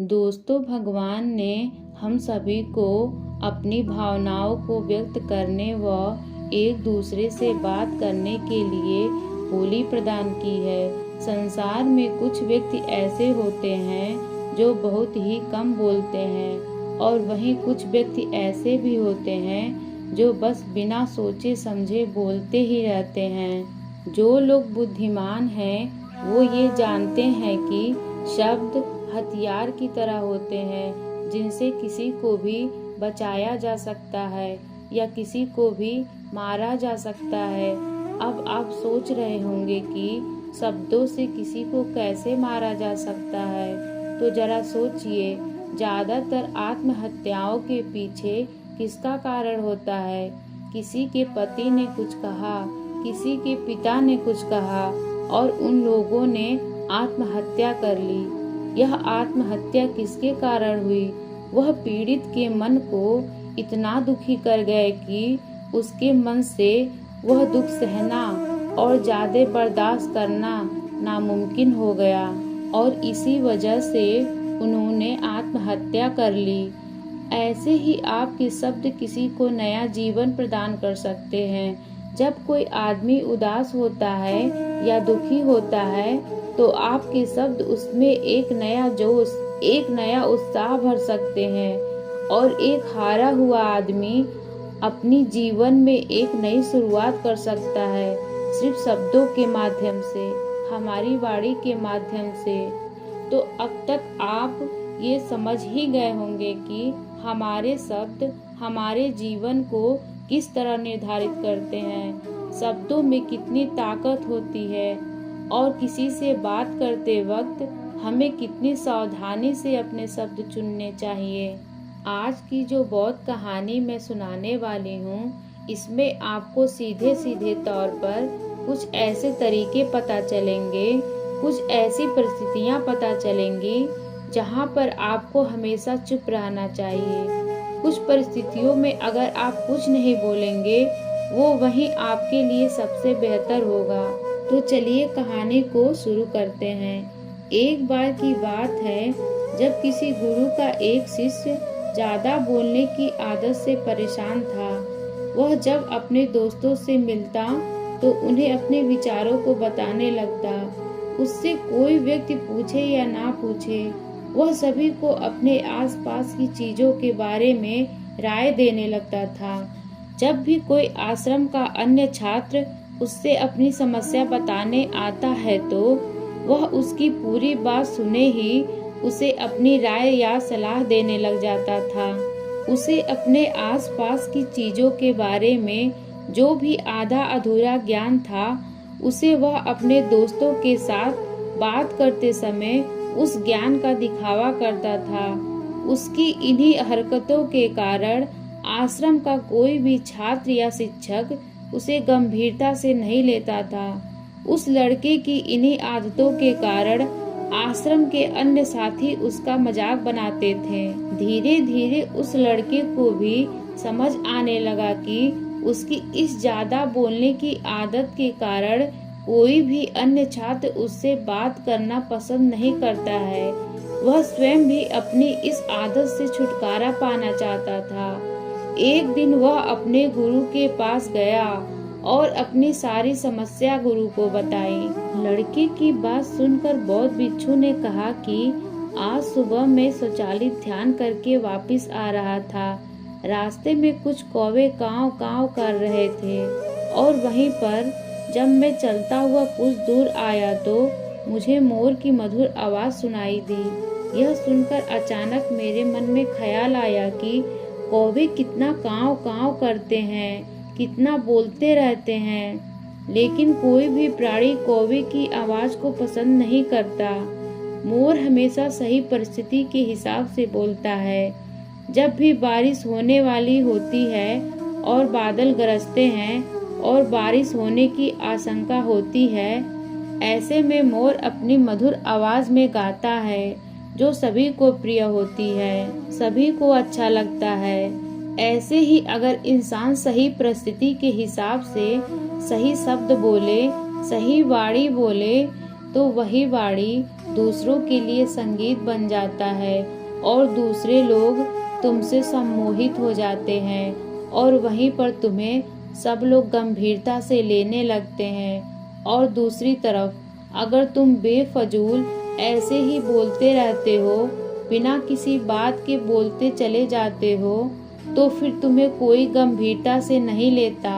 दोस्तों, भगवान ने हम सभी को अपनी भावनाओं को व्यक्त करने व एक दूसरे से बात करने के लिए बोली प्रदान की है। संसार में कुछ व्यक्ति ऐसे होते हैं जो बहुत ही कम बोलते हैं और वहीं कुछ व्यक्ति ऐसे भी होते हैं जो बस बिना सोचे समझे बोलते ही रहते हैं। जो लोग बुद्धिमान हैं वो ये जानते हैं कि शब्द हथियार की तरह होते हैं जिनसे किसी को भी बचाया जा सकता है या किसी को भी मारा जा सकता है। अब आप सोच रहे होंगे कि शब्दों से किसी को कैसे मारा जा सकता है, तो जरा सोचिए, ज़्यादातर आत्महत्याओं के पीछे किसका कारण होता है? किसी के पति ने कुछ कहा, किसी के पिता ने कुछ कहा और उन लोगों ने आत्महत्या कर ली। यह आत्महत्या किसके कारण हुई? वह पीड़ित के मन को इतना दुखी कर गए कि उसके मन से वह दुख सहना और ज़्यादा बर्दाश्त करना नामुमकिन हो गया और इसी वजह से उन्होंने आत्महत्या कर ली। ऐसे ही आपके शब्द किसी को नया जीवन प्रदान कर सकते हैं। जब कोई आदमी उदास होता है या दुखी होता है तो आपके शब्द उसमें एक नया जोश, एक नया उत्साह भर सकते हैं और एक हारा हुआ आदमी अपनी जीवन में एक नई शुरुआत कर सकता है, सिर्फ शब्दों के माध्यम से, हमारी वाणी के माध्यम से। तो अब तक आप ये समझ ही गए होंगे कि हमारे शब्द हमारे जीवन को किस तरह निर्धारित करते हैं, शब्दों में कितनी ताकत होती है और किसी से बात करते वक्त हमें कितनी सावधानी से अपने शब्द चुनने चाहिए। आज की जो बौद्ध कहानी मैं सुनाने वाली हूँ, इसमें आपको सीधे सीधे तौर पर कुछ ऐसे तरीके पता चलेंगे, कुछ ऐसी परिस्थितियाँ पता चलेंगी जहाँ पर आपको हमेशा चुप रहना चाहिए। कुछ परिस्थितियों में अगर आप कुछ नहीं बोलेंगे, वो वहीं आपके लिए सबसे बेहतर होगा। तो चलिए कहानी को शुरू करते हैं। एक बार की बात है जब किसी गुरु का एक शिष्य ज़्यादा बोलने की आदत से परेशान था। वह जब अपने दोस्तों से मिलता तो उन्हें अपने विचारों को बताने लगता। उससे कोई व्यक्ति पूछे या ना पूछे, वह सभी को अपने आसपास की चीज़ों के बारे में राय देने लगता था। जब भी कोई आश्रम का अन्य छात्र उससे अपनी समस्या बताने आता है तो वह उसकी पूरी बात सुने ही उसे अपनी राय या सलाह देने लग जाता था। उसे अपने आसपास की चीज़ों के बारे में जो भी आधा अधूरा ज्ञान था, उसे वह अपने दोस्तों के साथ बात करते समय उस ज्ञान का दिखावा करता था। उसकी इन्हीं हरकतों के कारण आश्रम का कोई भी छात्र या शिक्षक उसे गंभीरता से नहीं लेता था। उस लड़के की इन्हीं आदतों के कारण आश्रम के अन्य साथी उसका मजाक बनाते थे। धीरे धीरे उस लड़के को भी समझ आने लगा कि उसकी इस ज्यादा बोलने की आदत के कारण कोई भी अन्य छात्र उससे बात करना पसंद नहीं करता है। वह स्वयं भी अपनी इस आदत से छुटकारा पाना चाहता था। एक दिन वह अपने गुरु के पास गया और अपनी सारी समस्या गुरु को बताई। लड़के की बात सुनकर बौद्ध भिक्षु ने कहा कि आज सुबह मैं स्वचालित ध्यान करके वापस आ रहा था। रास्ते में कुछ कौवे काँव काँव कर रहे थे और वहीं पर जब मैं चलता हुआ कुछ दूर आया तो मुझे मोर की मधुर आवाज़ सुनाई दी। यह सुनकर अचानक मेरे मन में ख्याल आया कि कौवे कितना काँव काँव करते हैं, कितना बोलते रहते हैं, लेकिन कोई भी प्राणी कौवे की आवाज़ को पसंद नहीं करता। मोर हमेशा सही परिस्थिति के हिसाब से बोलता है। जब भी बारिश होने वाली होती है और बादल गरजते हैं और बारिश होने की आशंका होती है, ऐसे में मोर अपनी मधुर आवाज़ में गाता है जो सभी को प्रिय होती है, सभी को अच्छा लगता है। ऐसे ही अगर इंसान सही परिस्थिति के हिसाब से सही शब्द बोले, सही वाणी बोले, तो वही वाणी दूसरों के लिए संगीत बन जाता है और दूसरे लोग तुमसे सम्मोहित हो जाते हैं और वहीं पर तुम्हें सब लोग गंभीरता से लेने लगते हैं। और दूसरी तरफ अगर तुम बेफजूल ऐसे ही बोलते रहते हो, बिना किसी बात के बोलते चले जाते हो, तो फिर तुम्हें कोई गंभीरता से नहीं लेता।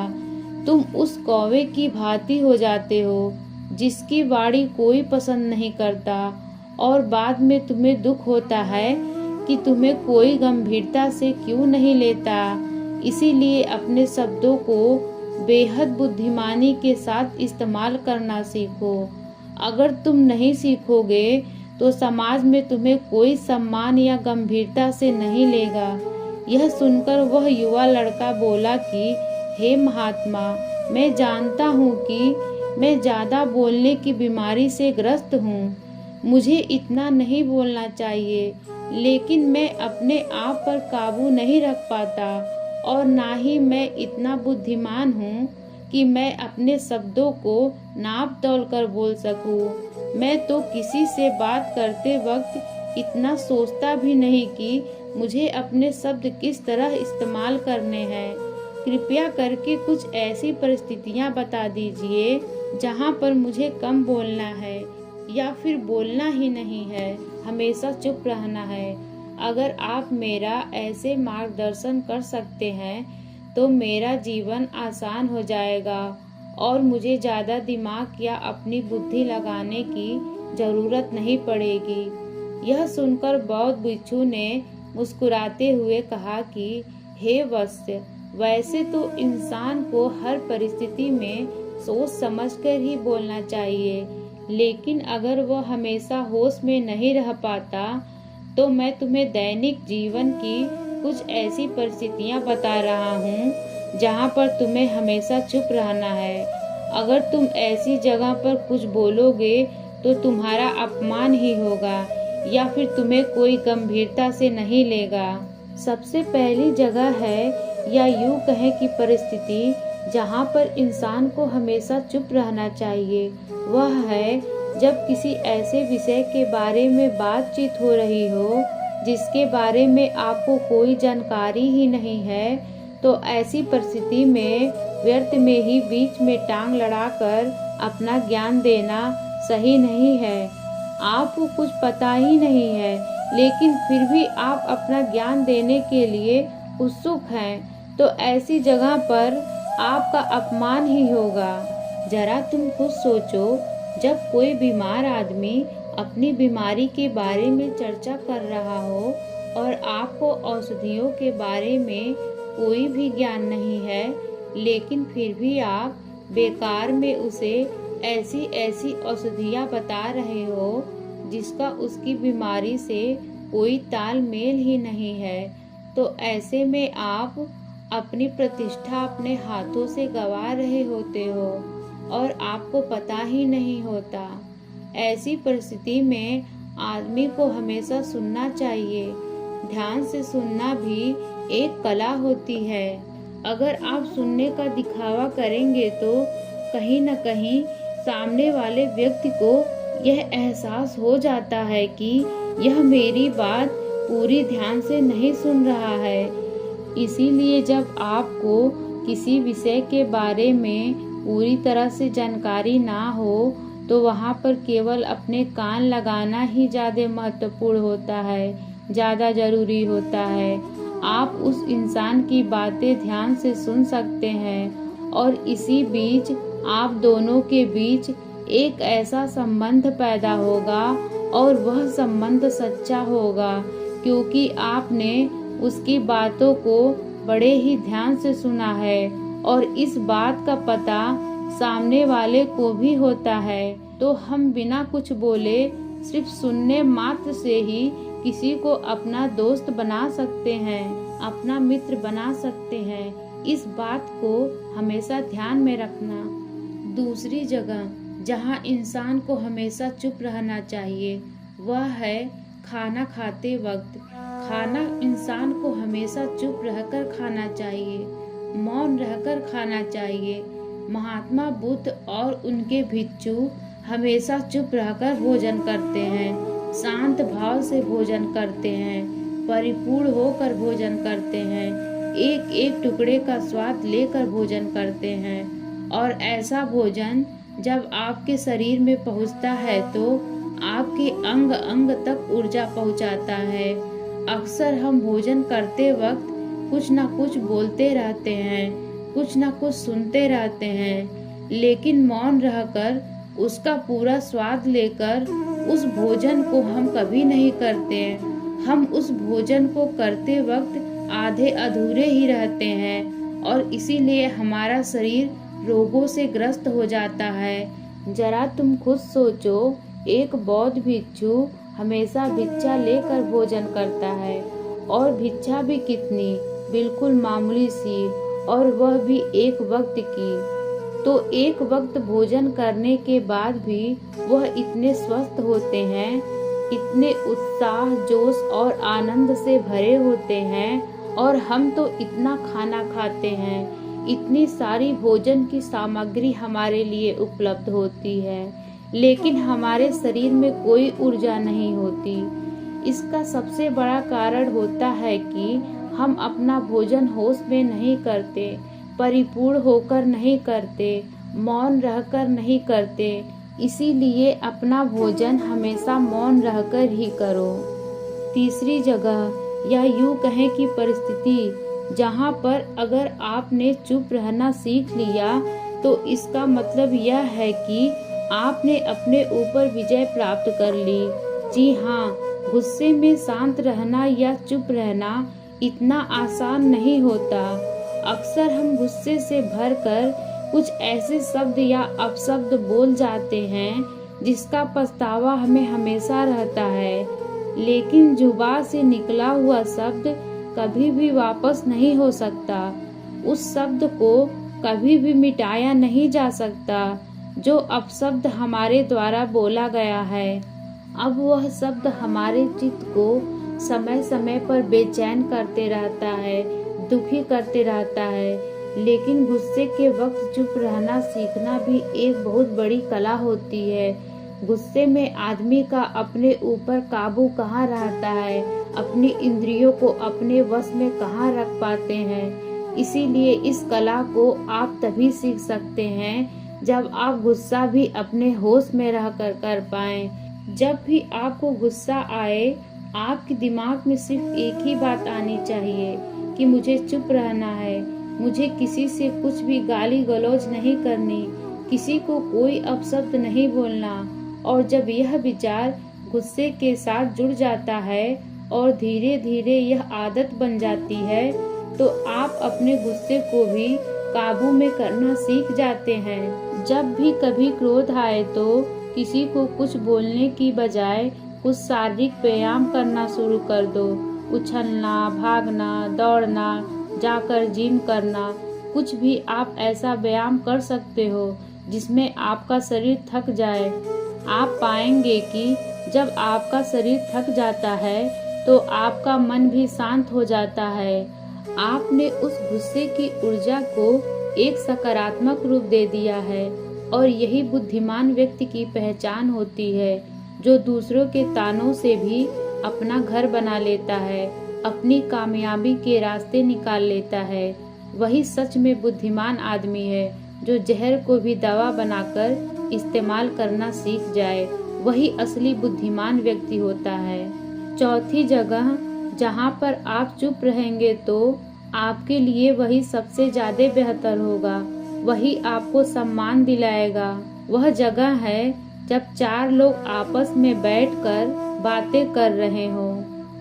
तुम उस कौवे की भांति हो जाते हो जिसकी वाणी कोई पसंद नहीं करता और बाद में तुम्हें दुख होता है कि तुम्हें कोई गंभीरता से क्यों नहीं लेता। इसीलिए अपने शब्दों को बेहद बुद्धिमानी के साथ इस्तेमाल करना सीखो। अगर तुम नहीं सीखोगे तो समाज में तुम्हें कोई सम्मान या गंभीरता से नहीं लेगा। यह सुनकर वह युवा लड़का बोला कि हे महात्मा, मैं जानता हूँ कि मैं ज़्यादा बोलने की बीमारी से ग्रस्त हूँ। मुझे इतना नहीं बोलना चाहिए, लेकिन मैं अपने आप पर काबू नहीं रख पाता और ना ही मैं इतना बुद्धिमान हूँ कि मैं अपने शब्दों को नाप तौल कर बोल सकूँ। मैं तो किसी से बात करते वक्त इतना सोचता भी नहीं कि मुझे अपने शब्द किस तरह इस्तेमाल करने हैं। कृपया करके कुछ ऐसी परिस्थितियाँ बता दीजिए जहाँ पर मुझे कम बोलना है या फिर बोलना ही नहीं है, हमेशा चुप रहना है। अगर आप मेरा ऐसे मार्गदर्शन कर सकते हैं तो मेरा जीवन आसान हो जाएगा और मुझे ज़्यादा दिमाग या अपनी बुद्धि लगाने की ज़रूरत नहीं पड़ेगी। यह सुनकर बौद्ध भिक्षु ने मुस्कुराते हुए कहा कि हे वत्स, वैसे तो इंसान को हर परिस्थिति में सोच समझकर ही बोलना चाहिए, लेकिन अगर वह हमेशा होश में नहीं रह पाता तो मैं तुम्हें दैनिक जीवन की कुछ ऐसी परिस्थितियाँ बता रहा हूँ जहाँ पर तुम्हें हमेशा चुप रहना है। अगर तुम ऐसी जगह पर कुछ बोलोगे तो तुम्हारा अपमान ही होगा या फिर तुम्हें कोई गंभीरता से नहीं लेगा। सबसे पहली जगह है या यूँ कहें कि परिस्थिति जहाँ पर इंसान को हमेशा चुप रहना चाहिए, वह है जब किसी ऐसे विषय के बारे में बातचीत हो रही हो जिसके बारे में आपको कोई जानकारी ही नहीं है। तो ऐसी परिस्थिति में व्यर्थ में ही बीच में टांग लड़ाकर अपना ज्ञान देना सही नहीं है। आपको कुछ पता ही नहीं है, लेकिन फिर भी आप अपना ज्ञान देने के लिए उत्सुक हैं, तो ऐसी जगह पर आपका अपमान ही होगा। जरा तुम खुद सोचो, जब कोई बीमार आदमी अपनी बीमारी के बारे में चर्चा कर रहा हो और आपको औषधियों के बारे में कोई भी ज्ञान नहीं है, लेकिन फिर भी आप बेकार में उसे ऐसी ऐसी औषधियाँ बता रहे हो जिसका उसकी बीमारी से कोई तालमेल ही नहीं है, तो ऐसे में आप अपनी प्रतिष्ठा अपने हाथों से गंवा रहे होते हो और आपको पता ही नहीं होता। ऐसी परिस्थिति में आदमी को हमेशा सुनना चाहिए। ध्यान से सुनना भी एक कला होती है। अगर आप सुनने का दिखावा करेंगे तो कहीं न कहीं सामने वाले व्यक्ति को यह एहसास हो जाता है कि यह मेरी बात पूरी ध्यान से नहीं सुन रहा है। इसीलिए जब आपको किसी विषय के बारे में पूरी तरह से जानकारी ना हो तो वहाँ पर केवल अपने कान लगाना ही ज़्यादा महत्वपूर्ण होता है, ज़्यादा ज़रूरी होता है। आप उस इंसान की बातें ध्यान से सुन सकते हैं और इसी बीच आप दोनों के बीच एक ऐसा संबंध पैदा होगा और वह संबंध सच्चा होगा, क्योंकि आपने उसकी बातों को बड़े ही ध्यान से सुना है और इस बात का पता सामने वाले को भी होता है। तो हम बिना कुछ बोले सिर्फ सुनने मात्र से ही किसी को अपना दोस्त बना सकते हैं, अपना मित्र बना सकते हैं। इस बात को हमेशा ध्यान में रखना। दूसरी जगह जहाँ इंसान को हमेशा चुप रहना चाहिए वह है खाना खाते वक्त। खाना इंसान को हमेशा चुप रहकर खाना चाहिए, मौन रहकर खाना चाहिए। महात्मा बुद्ध और उनके भिक्षु हमेशा चुप रहकर भोजन करते हैं, शांत भाव से भोजन करते हैं, परिपूर्ण होकर भोजन करते हैं, एक एक टुकड़े का स्वाद लेकर भोजन करते हैं। और ऐसा भोजन जब आपके शरीर में पहुंचता है तो आपके अंग अंग तक ऊर्जा पहुंचाता है। अक्सर हम भोजन करते वक्त कुछ ना कुछ बोलते रहते हैं, कुछ ना कुछ सुनते रहते हैं, लेकिन मौन रहकर उसका पूरा स्वाद लेकर उस भोजन को हम कभी नहीं करते। हम उस भोजन को करते वक्त आधे अधूरे ही रहते हैं और इसीलिए हमारा शरीर रोगों से ग्रस्त हो जाता है। जरा तुम खुद सोचो, एक बौद्ध भिक्षु हमेशा भिक्षा लेकर भोजन करता है, और भिक्षा भी कितनी, बिल्कुल मामूली सी, और वह भी एक वक्त की। तो एक वक्त भोजन करने के बाद भी वह इतने स्वस्थ होते हैं, इतने उत्साह, जोश और आनंद से भरे होते हैं। और हम तो इतना खाना खाते हैं, इतनी सारी भोजन की सामग्री हमारे लिए उपलब्ध होती है, लेकिन हमारे शरीर में कोई ऊर्जा नहीं होती। इसका सबसे बड़ा कारण होता है कि हम अपना भोजन होश में नहीं करते, परिपूर्ण होकर नहीं करते, मौन रहकर नहीं करते। इसीलिए अपना भोजन हमेशा मौन रहकर ही करो। तीसरी जगह, या यूँ कहें कि परिस्थिति, जहाँ पर अगर आपने चुप रहना सीख लिया तो इसका मतलब यह है कि आपने अपने ऊपर विजय प्राप्त कर ली। जी हाँ, गुस्से में शांत रहना या चुप रहना इतना आसान नहीं होता। अक्सर हम गुस्से से भरकर कुछ ऐसे शब्द या अपशब्द बोल जाते हैं जिसका पछतावा हमें हमेशा रहता है, लेकिन जुबान से निकला हुआ शब्द कभी भी वापस नहीं हो सकता। उस शब्द को कभी भी मिटाया नहीं जा सकता जो अपशब्द हमारे द्वारा बोला गया है। अब वह शब्द हमारे चित्त को समय समय पर बेचैन करते रहता है, दुखी करते रहता है। लेकिन गुस्से के वक्त चुप रहना सीखना भी एक बहुत बड़ी कला होती है। गुस्से में आदमी का अपने ऊपर काबू कहाँ रहता है, अपनी इंद्रियों को अपने वश में कहाँ रख पाते हैं। इसीलिए इस कला को आप तभी सीख सकते हैं जब आप गुस्सा भी अपने होश में रहकर कर पाएं। जब भी आपको गुस्सा आए, आपके दिमाग में सिर्फ एक ही बात आनी चाहिए कि मुझे चुप रहना है, मुझे किसी से कुछ भी गाली गलौज नहीं करनी, किसी को कोई अपशब्द नहीं बोलना। और जब यह विचार गुस्से के साथ जुड़ जाता है और धीरे धीरे यह आदत बन जाती है, तो आप अपने गुस्से को भी काबू में करना सीख जाते हैं। जब भी कभी क्रोध आए तो किसी को कुछ बोलने की बजाय कुछ शारीरिक व्यायाम करना शुरू कर दो। उछलना, भागना, दौड़ना, जाकर जिम करना, कुछ भी आप ऐसा व्यायाम कर सकते हो जिसमें आपका शरीर थक जाए। आप पाएंगे कि जब आपका शरीर थक जाता है तो आपका मन भी शांत हो जाता है। आपने उस गुस्से की ऊर्जा को एक सकारात्मक रूप दे दिया है, और यही बुद्धिमान व्यक्ति की पहचान होती है, जो दूसरों के तानों से भी अपना घर बना लेता है, अपनी कामयाबी के रास्ते निकाल लेता है। वही सच में बुद्धिमान आदमी है जो जहर को भी दवा बनाकर इस्तेमाल करना सीख जाए। वही असली बुद्धिमान व्यक्ति होता है। चौथी जगह, जहाँ पर आप चुप रहेंगे तो आपके लिए वही सबसे ज़्यादा बेहतर होगा, वही आपको सम्मान दिलाएगा। वह जगह है जब चार लोग आपस में बैठकर बातें कर रहे हों।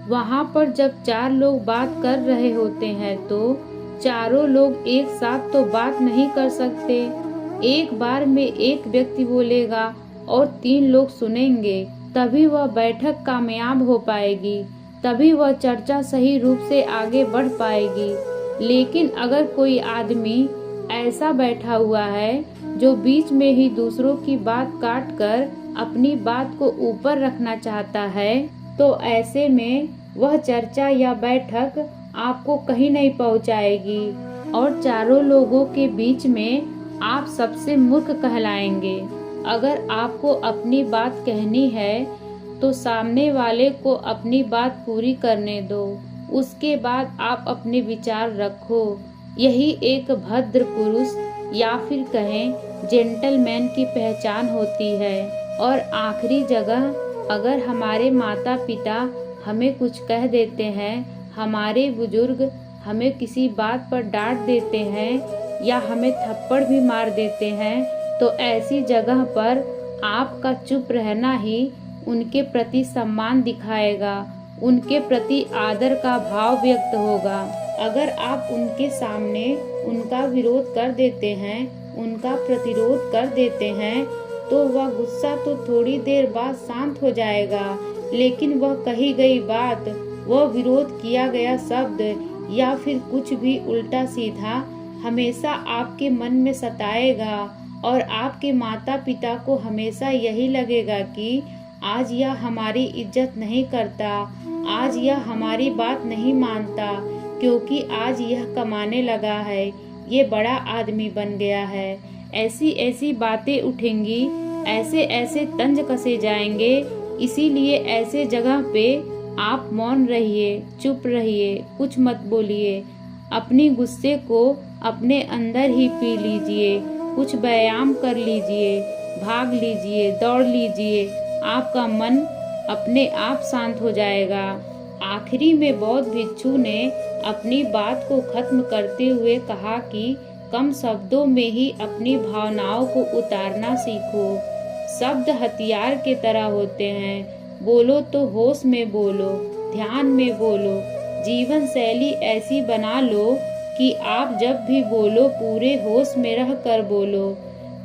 वहाँ पर जब चार लोग बात कर रहे होते हैं तो चारों लोग एक साथ तो बात नहीं कर सकते। एक बार में एक व्यक्ति बोलेगा और तीन लोग सुनेंगे, तभी वह बैठक कामयाब हो पाएगी, तभी वह चर्चा सही रूप से आगे बढ़ पाएगी। लेकिन अगर कोई आदमी ऐसा बैठा हुआ है जो बीच में ही दूसरों की बात काट कर अपनी बात को ऊपर रखना चाहता है, तो ऐसे में वह चर्चा या बैठक आपको कहीं नहीं पहुंचाएगी और चारों लोगों के बीच में आप सबसे मूर्ख कहलाएंगे। अगर आपको अपनी बात कहनी है तो सामने वाले को अपनी बात पूरी करने दो, उसके बाद आप अपने विचार रखो। यही एक भद्र पुरुष या फिर कहें जेंटलमैन की पहचान होती है। और आखिरी जगह, अगर हमारे माता पिता हमें कुछ कह देते हैं, हमारे बुजुर्ग हमें किसी बात पर डांट देते हैं या हमें थप्पड़ भी मार देते हैं, तो ऐसी जगह पर आपका चुप रहना ही उनके प्रति सम्मान दिखाएगा, उनके प्रति आदर का भाव व्यक्त होगा। अगर आप उनके सामने उनका विरोध कर देते हैं, उनका प्रतिरोध कर देते हैं, तो वह गुस्सा तो थोड़ी देर बाद शांत हो जाएगा, लेकिन वह कही गई बात, वह विरोध किया गया शब्द या फिर कुछ भी उल्टा सीधा हमेशा आपके मन में सताएगा और आपके माता पिता को हमेशा यही लगेगा कि आज यह हमारी इज्जत नहीं करता, आज यह हमारी बात नहीं मानता, क्योंकि आज यह कमाने लगा है, ये बड़ा आदमी बन गया है। ऐसी ऐसी बातें उठेंगी, ऐसे ऐसे तंज कसे जाएंगे। इसीलिए ऐसे जगह पे आप मौन रहिए, चुप रहिए, कुछ मत बोलिए। अपनी गुस्से को अपने अंदर ही पी लीजिए, कुछ व्यायाम कर लीजिए, भाग लीजिए, दौड़ लीजिए, आपका मन अपने आप शांत हो जाएगा। आखिरी में बौद्ध भिक्षु ने अपनी बात को खत्म करते हुए कहा कि कम शब्दों में ही अपनी भावनाओं को उतारना सीखो। शब्द हथियार के तरह होते हैं। बोलो तो होश में बोलो, ध्यान में बोलो। जीवन शैली ऐसी बना लो कि आप जब भी बोलो पूरे होश में रह कर बोलो,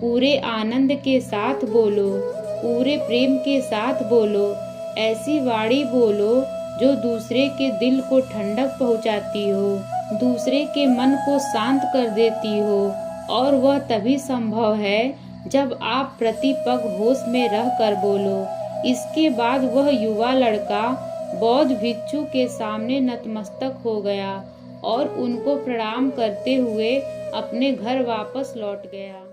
पूरे आनंद के साथ बोलो, पूरे प्रेम के साथ बोलो। ऐसी वाणी बोलो जो दूसरे के दिल को ठंडक पहुंचाती हो, दूसरे के मन को शांत कर देती हो। और वह तभी संभव है जब आप प्रतिपग होश में रह कर बोलो। इसके बाद वह युवा लड़का बौद्ध भिक्षु के सामने नतमस्तक हो गया और उनको प्रणाम करते हुए अपने घर वापस लौट गया।